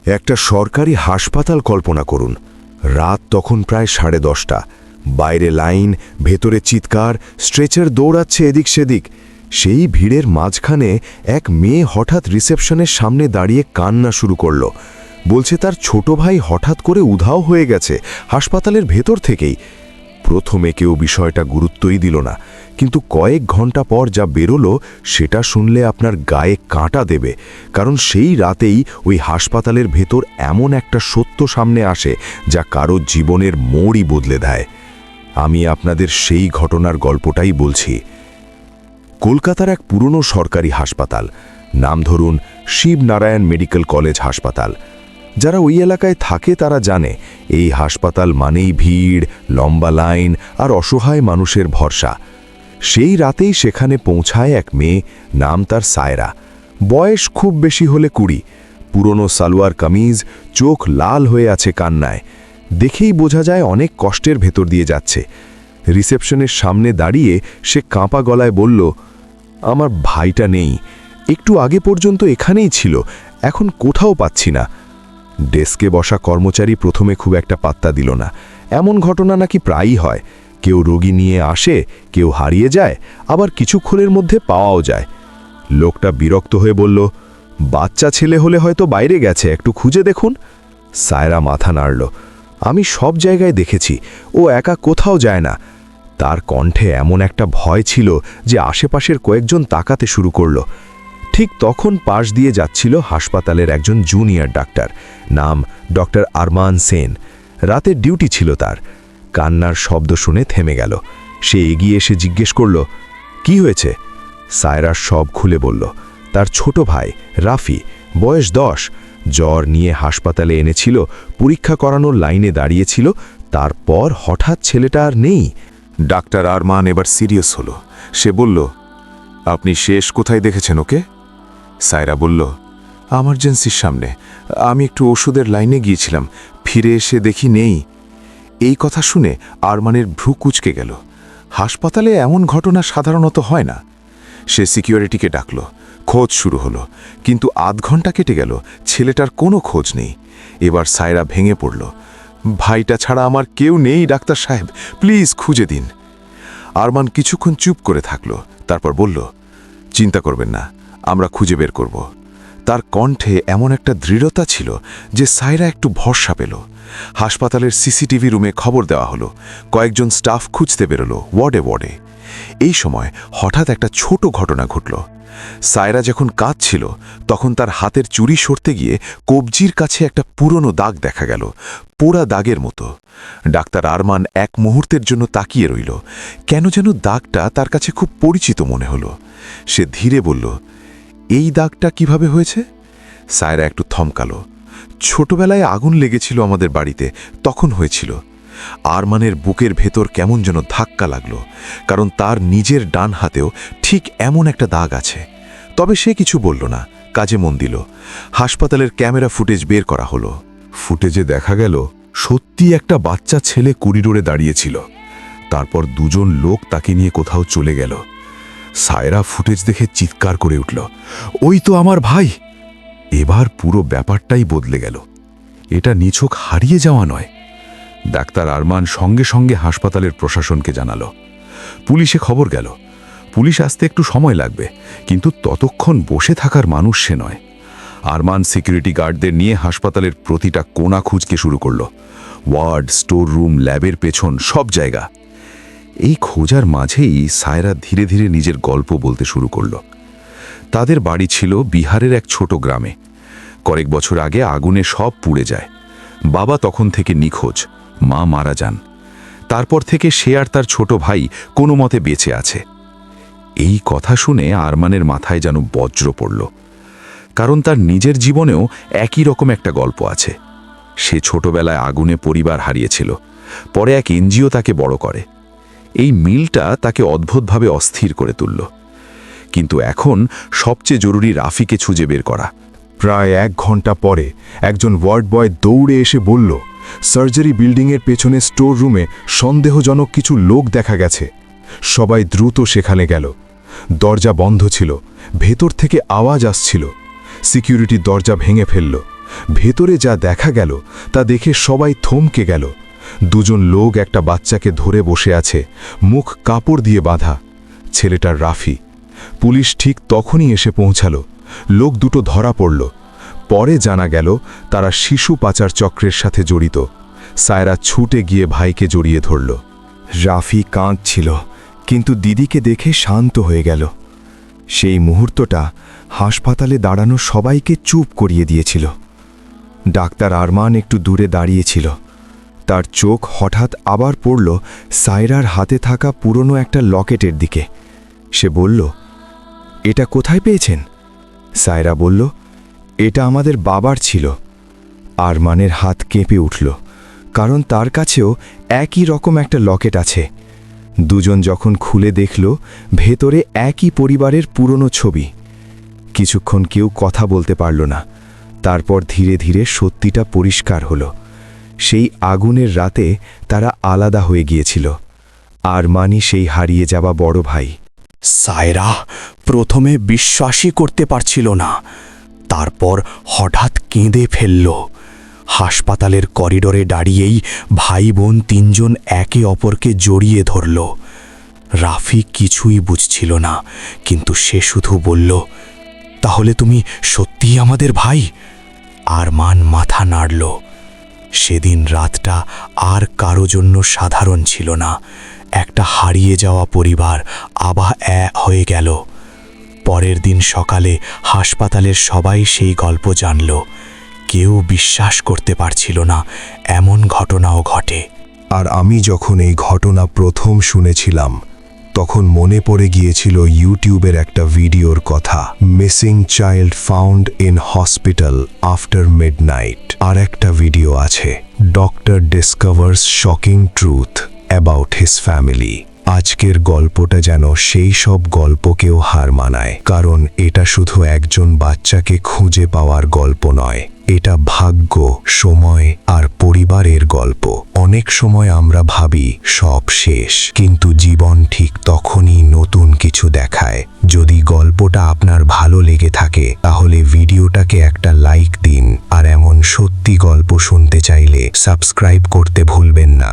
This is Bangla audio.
একটা সরকারি হাসপাতাল কল্পনা করুন। রাত তখন প্রায় 10:30। বাইরে লাইন, ভেতরে চিৎকার, স্ট্রেচার দৌড়াচ্ছে এদিক সেদিক। সেই ভিড়ের মাঝখানে এক মেয়ে হঠাৎ রিসেপশনের সামনে দাঁড়িয়ে কান্না শুরু করল। বলছে তার ছোট ভাই হঠাৎ করে উধাও হয়ে গেছে হাসপাতালের ভেতর থেকেই। প্রথমে কেউ বিষয়টা গুরুত্বই দিল না, কিন্তু কয়েক ঘন্টা পর যা বেরোলো সেটা শুনলে আপনার গায়ে কাঁটা দেবে। কারণ সেই রাতেই ওই হাসপাতালের ভেতর এমন একটা সত্য সামনে আসে যা কারো জীবনের মোড়ই বদলে দেয়। আমি আপনাদের সেই ঘটনার গল্পটাই বলছি। কলকাতার এক পুরনো সরকারি হাসপাতাল, নাম ধরুন শিবনারায়ণ মেডিকেল কলেজ হাসপাতাল। যারা ওই এলাকায় থাকে তারা জানে এই হাসপাতাল মানেই ভিড়, লম্বা লাইন আর অসহায় মানুষের ভরসা। সেই রাতেই সেখানে পৌঁছায় এক মেয়ে, নাম তার সায়রা। বয়স খুব বেশি হলে 20। পুরনো সালোয়ার কামিজ, চোখ লাল হয়ে আছে কান্নায়। দেখেই বোঝা যায় অনেক কষ্টের ভেতর দিয়ে যাচ্ছে। রিসেপশনের সামনে দাঁড়িয়ে সে কাঁপা গলায় বলল, আমার ভাইটা নেই, একটু আগে পর্যন্ত এখানেই ছিল, এখন কোথাও পাচ্ছি না। ডেস্কে বসা কর্মচারী প্রথমে খুব একটা পাত্তা দিল না। এমন ঘটনা নাকি প্রায়ই হয়। কেউ রোগী নিয়ে আসে, কেউ হারিয়ে যায়, আবার কিছুক্ষণের মধ্যে পাওয়াও যায়। লোকটা বিরক্ত হয়ে বলল, বাচ্চা ছেলে হলে হয়তো বাইরে গেছে, একটু খুঁজে দেখুন। সায়রা মাথা নাড়ল। আমি সব জায়গায় দেখেছি, ও একা কোথাও যায় না। তার কণ্ঠে এমন একটা ভয় ছিল যে আশেপাশের কয়েকজন তাকাতে শুরু করল। ঠিক তখন পাশ দিয়ে যাচ্ছিল হাসপাতালের একজন জুনিয়র ডাক্তার, নাম ডক্টর আরমান সেন। রাতের ডিউটি ছিল তার। কান্নার শব্দ শুনে থেমে গেল। সে এগিয়ে এসে জিজ্ঞেস করল, কি হয়েছে? সায়রা সব খুলে বলল। তার ছোট ভাই রাফি, বয়স 10, জ্বর নিয়ে হাসপাতালে এনেছিল, পরীক্ষা করানোর লাইনে দাঁড়িয়েছিল। তারপর হঠাৎ ছেলেটা আর নেই। ডাক্তার আরমান এবার সিরিয়াস হলো। সে বলল, আপনি শেষ কোথায় দেখেছেন ওকে? সায়রা বলল, এমার্জেন্সির সামনে। আমি একটু ওষুধের লাইনে গিয়েছিলাম, ফিরে এসে দেখি নেই। এই কথা শুনে আরমানের ভ্রু কুঁচকে গেল। হাসপাতালে এমন ঘটনা সাধারণত হয় না। সে সিকিউরিটিকে ডাকল। খোঁজ শুরু হলো, কিন্তু আধ ঘন্টা কেটে গেল, ছেলেটার কোনো খোঁজ নেই। এবার সায়রা ভেঙে পড়ল। ভাইটা ছাড়া আমার কেউ নেই ডাক্তার সাহেব, প্লিজ খুঁজে দিন। আরমান কিছুক্ষণ চুপ করে থাকল, তারপর বলল, চিন্তা করবেন না, আমরা খুঁজে বের করব। তার কণ্ঠে এমন একটা দৃঢ়তা ছিল যে সায়রা একটু ভরসা পেল। হাসপাতালের সিসিটিভি রুমে খবর দেওয়া হলো। কয়েকজন স্টাফ খুঁজতে বেরোলো ওয়ার্ডে ওয়ার্ডে। এই সময় হঠাৎ একটা ছোট ঘটনা ঘটল। সায়রা যখন কাঁদছিল তখন তার হাতের চুড়ি সরতে গিয়ে কবজির কাছে একটা পুরনো দাগ দেখা গেল, পোড়া দাগের মতো। ডাক্তার আরমান এক মুহূর্তের জন্য তাকিয়ে রইল। কেন যেন দাগটা তার কাছে খুব পরিচিত মনে হলো। সে ধীরে বলল, এই দাগটা কিভাবে হয়েছে? সায়রা একটু থমকালো। ছোটবেলায় আগুন লেগেছিল আমাদের বাড়িতে, তখন হয়েছিল। আরমানের বুকের ভেতর কেমন যেন ধাক্কা লাগলো, কারণ তার নিজের ডান হাতেও ঠিক এমন একটা দাগ আছে। তবে সে কিছু বলল না, কাজে মন দিল। হাসপাতালের ক্যামেরা ফুটেজ বের করা হলো। ফুটেজে দেখা গেল সত্যি একটা বাচ্চা ছেলে করিডোরে দাঁড়িয়েছিল। তারপর দুজন লোক তাকে নিয়ে কোথাও চলে গেল। সায়রা ফুটেজ দেখে চিৎকার করে উঠল, ওই তো আমার ভাই! এবার পুরো ব্যাপারটাই বদলে গেল। এটা নিছক হারিয়ে যাওয়া নয়। ডাক্তার আরমান সঙ্গে সঙ্গে হাসপাতালের প্রশাসনকে জানালো। পুলিশে খবর গেল। পুলিশ আসতে একটু সময় লাগবে, কিন্তু ততক্ষণ বসে থাকার মানুষ সে নয়। আরমান সিকিউরিটি গার্ডদের নিয়ে হাসপাতালের প্রতিটা কোণা খুঁজতে শুরু করল। ওয়ার্ড, স্টোর রুম, ল্যাবের পেছন, সব জায়গা। এই খোঁজার মাঝেই সায়রা ধীরে ধীরে নিজের গল্প বলতে শুরু করল। তাদের বাড়ি ছিল বিহারের এক ছোট গ্রামে। কয়েক বছর আগে আগুনে সব পুড়ে যায়। বাবা তখন থেকে নিখোঁজ, মা মারা যান। তারপর থেকে সে আর তার ছোট ভাই কোনো মতে বেঁচে আছে। এই কথা শুনে আরমানের মাথায় যেন বজ্র পড়ল, কারণ তার নিজের জীবনেও একই রকম একটা গল্প আছে। সে ছোটবেলায় আগুনে পরিবার হারিয়েছিল, পরে এক এনজিও তাকে বড় করে। এই মিলটা তাকে অদ্ভুতভাবে অস্থির করে তুলল। কিন্তু এখন সবচেয়ে জরুরি রাফিকে খুঁজে বের করা। প্রায় 1 ঘন্টা পরে একজন ওয়ার্ড বয় দৌড়ে এসে বলল, সার্জারি বিল্ডিংয়ের পেছনে স্টোর রুমে সন্দেহজনক কিছু লোক দেখা গেছে। সবাই দ্রুত সেখানে গেল। দরজা বন্ধ ছিল, ভেতর থেকে আওয়াজ আসছিল। সিকিউরিটি দরজা ভেঙে ফেলল। ভেতরে যা দেখা গেল তা দেখে সবাই থমকে গেল। দুজন লোক একটা বাচ্চাকে ধরে বসে আছে, মুখ কাপড় দিয়ে বাঁধা। ছেলেটা রাফি। পুলিশ ঠিক তখনই এসে পৌঁছালো। লোক দুটো ধরা পড়ল। পরে জানা গেল তারা শিশু পাচার চক্রের সাথে জড়িত। সায়রা ছুটে গিয়ে ভাইকে জড়িয়ে ধরল। রাফি কাঁদছিল, কিন্তু দিদিকে দেখে শান্ত হয়ে গেল। সেই মুহূর্তটা হাসপাতালে দাঁড়ানো সবাইকে চুপ করিয়ে দিয়েছিল। ডাক্তার আরমান একটু দূরে দাঁড়িয়েছিল। তার চোখ হঠাৎ আবার পড়ল সায়রার হাতে থাকা পুরনো একটা লকেটের দিকে। সে বলল, এটা কোথায় পেয়েছেন? সায়রা বলল, এটা আমাদের বাবার ছিল। আরমানের হাত কেঁপে উঠল, কারণ তার কাছেও একই রকম একটা লকেট আছে। দুজন যখন খুলে দেখল, ভেতরে একই পরিবারের পুরনো ছবি। কিছুক্ষণ কেউ কথা বলতে পারল না। তারপর ধীরে ধীরে সত্যিটা পরিষ্কার হলো। সেই আগুনের রাতে তারা আলাদা হয়ে গিয়েছিল। আরমানই সেই হারিয়ে যাওয়া বড় ভাই। সায়রা প্রথমে বিশ্বাসই করতে পারছিল না, তারপর হঠাৎ কেঁদে ফেলল। হাসপাতালের করিডোরে দাঁড়িয়েই ভাই বোন তিনজন একে অপরকে জড়িয়ে ধরল। রাফি কিছুই বুঝছিল না, কিন্তু সে শুধু বলল, তাহলে তুমি সত্যিই আমাদের ভাই? আরমান মাথা নাড়ল। সেদিন রাতটা আর কারো জন্য সাধারণ ছিল না। একটা হারিয়ে যাওয়া পরিবার আবার এক হয়ে গেল। পরের দিন সকালে হাসপাতালের সবাই সেই গল্প জানল। কেউ বিশ্বাস করতে পারছিল না এমন ঘটনাও ঘটে। আর আমি যখন এই ঘটনা প্রথম শুনেছিলাম, তখন মনে পড়ে গিয়েছিল ইউটিউবের একটা ভিডিওর কথা, missing child found in hospital after midnight. আর একটা ভিডিও আছে, doctor discovers shocking truth about his family. আজকের গল্পটা যেন সেই সব গল্পকেও হার মানায়, কারণ এটা শুধু একজন বাচ্চাকে খুঁজে পাওয়ার গল্প নয়, এটা ভাগ্য, সময় আর পরিবারের গল্প। অনেক সময় আমরা ভাবি সব শেষ, কিন্তু জীবন ঠিক তখনই নতুন কিছু দেখায়। যদি গল্পটা আপনার ভালো লেগে থাকে, তাহলে ভিডিওটাকে একটা লাইক দিন, আর এমন সত্যি গল্প শুনতে চাইলে সাবস্ক্রাইব করতে ভুলবেন না।